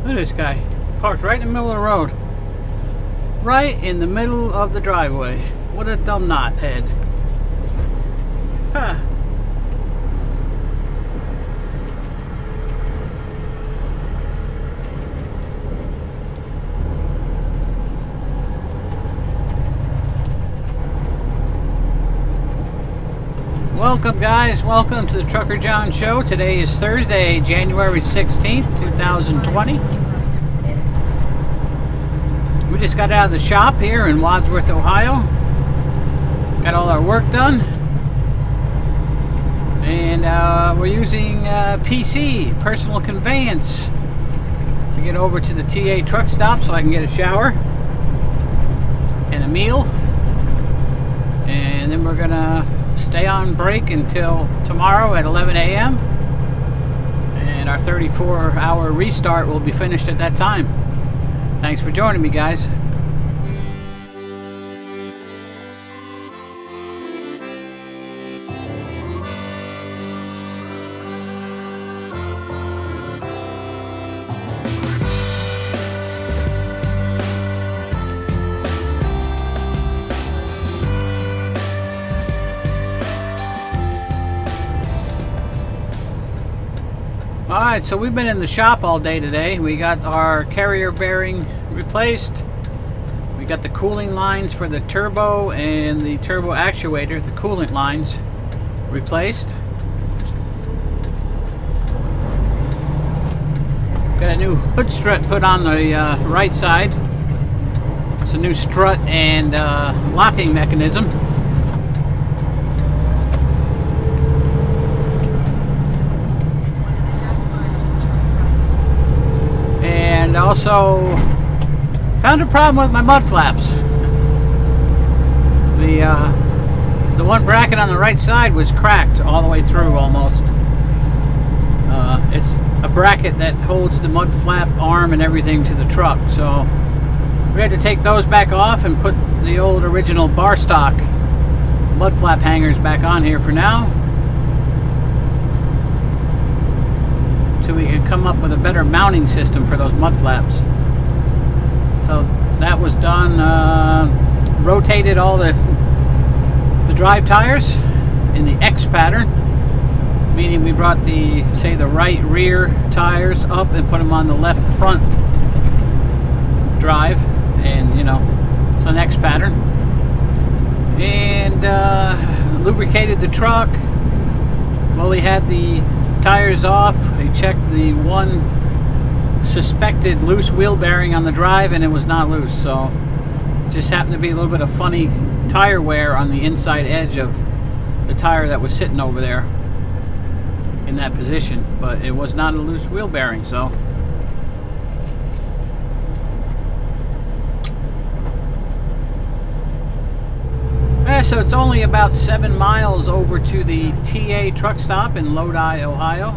Look at this guy. Parked right in the middle of the road. Right in the middle of the driveway. What a dumb knothead. Huh. Welcome guys, welcome to the Trucker John Show. Today is Thursday, January 16th, 2020. We just got out of the shop here in Wadsworth, Ohio. Got all our work done. And we're using PC, personal conveyance, to get over to the TA truck stop so I can get a shower and a meal. And then we're gonna stay on break until tomorrow at 11 a.m. and our 34-hour restart will be finished at that time. Thanks for joining me, guys. Alright, so we've been in the shop all day today. We got our carrier bearing replaced. We got the cooling lines for the turbo and the turbo actuator, the coolant lines, replaced. Got a new hood strut put on the right side. It's a new strut and locking mechanism. And also found a problem with my mud flaps. The one bracket on the right side was cracked all the way through almost. It's a bracket that holds the mud flap arm and everything to the truck, so we had to take those back off and put the old original bar stock mud flap hangers back on here for now, so we can come up with a better mounting system for those mud flaps. So that was done. Rotated all the drive tires in the X pattern, meaning we brought the right rear tires up and put them on the left front drive, and it's an X pattern. And lubricated the truck. Well, we had the tires off. I checked the one suspected loose wheel bearing on the drive, and it was not loose, so it just happened to be a little bit of funny tire wear on the inside edge of the tire that was sitting over there in that position, but it was not a loose wheel bearing. So so it's only about 7 miles over to the TA truck stop in Lodi, Ohio.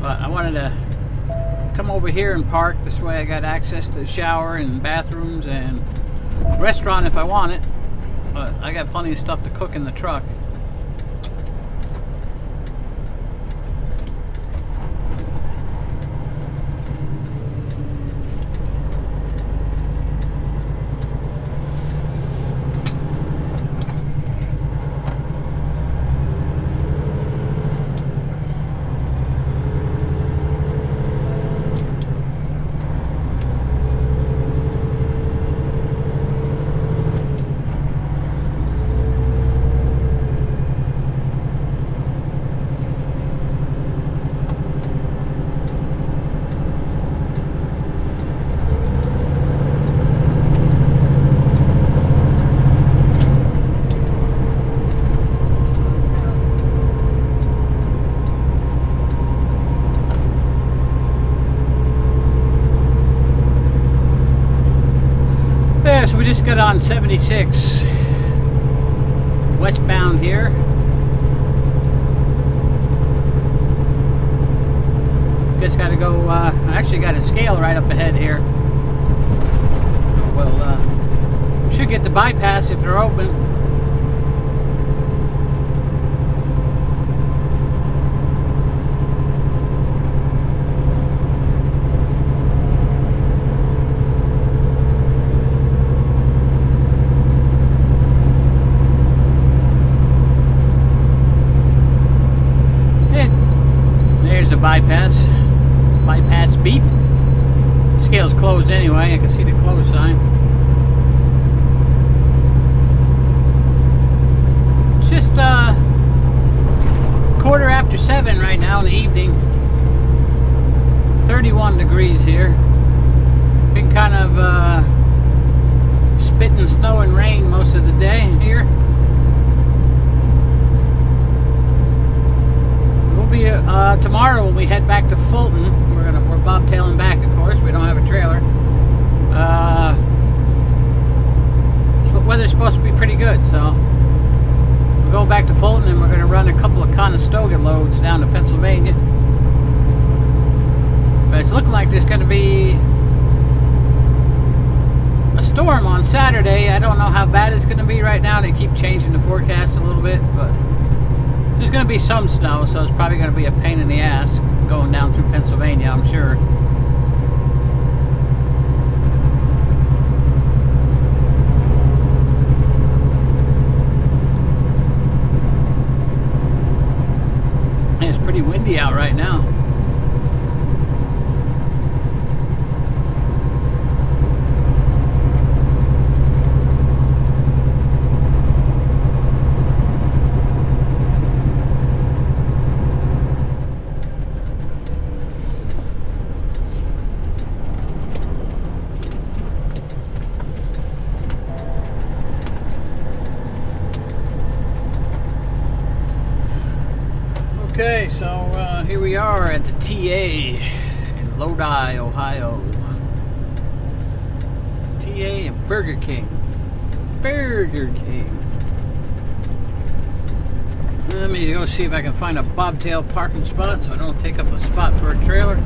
But I wanted to come over here and park. This way I got access to the shower and bathrooms and restaurant if I want it. But I got plenty of stuff to cook in the truck. So we just got on 76 westbound here. Just got to go, I actually got a scale right up ahead here. Well, should get the bypass if they're open. bypass. Bypass beep. Scale's closed anyway. I can see the close sign. It's just 7:15 right now in the evening. 31 degrees here. Been kind of spitting snow and rain most of the day here. We'll be tomorrow when we head back to Fulton. We're bobtailing back, of course. We don't have a trailer. But weather's supposed to be pretty good, so we'll go back to Fulton and we're going to run a couple of Conestoga loads down to Pennsylvania. But it's looking like there's going to be a storm on Saturday. I don't know how bad it's going to be right now. They keep changing the forecast a little bit, but there's going to be some snow, so it's probably going to be a pain in the ass going down through Pennsylvania, I'm sure. And it's pretty windy out right now. Okay, so here we are at the TA in Lodi, Ohio. TA and Burger King. Burger King. Let me go see if I can find a bobtail parking spot so I don't take up a spot for a trailer.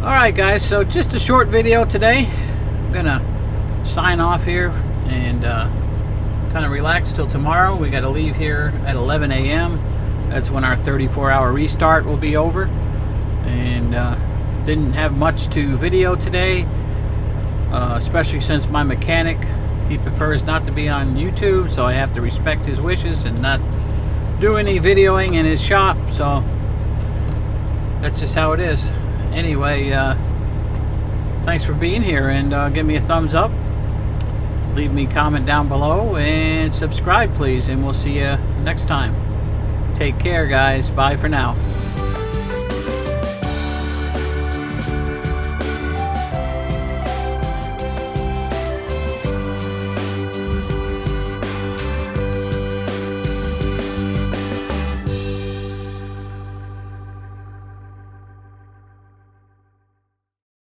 Alright guys, so just a short video today. I'm gonna sign off here and kind kind of relax till tomorrow. We got to leave here at 11 a.m. That's when our 34-hour restart will be over. And didn't have much to video today, especially since my mechanic, he prefers not to be on YouTube, so I have to respect his wishes and not do any videoing in his shop. So that's just how it is. Anyway, thanks for being here, and give me a thumbs up, leave me a comment down below, and subscribe please, and we'll see you next time. Take care guys. Bye for now.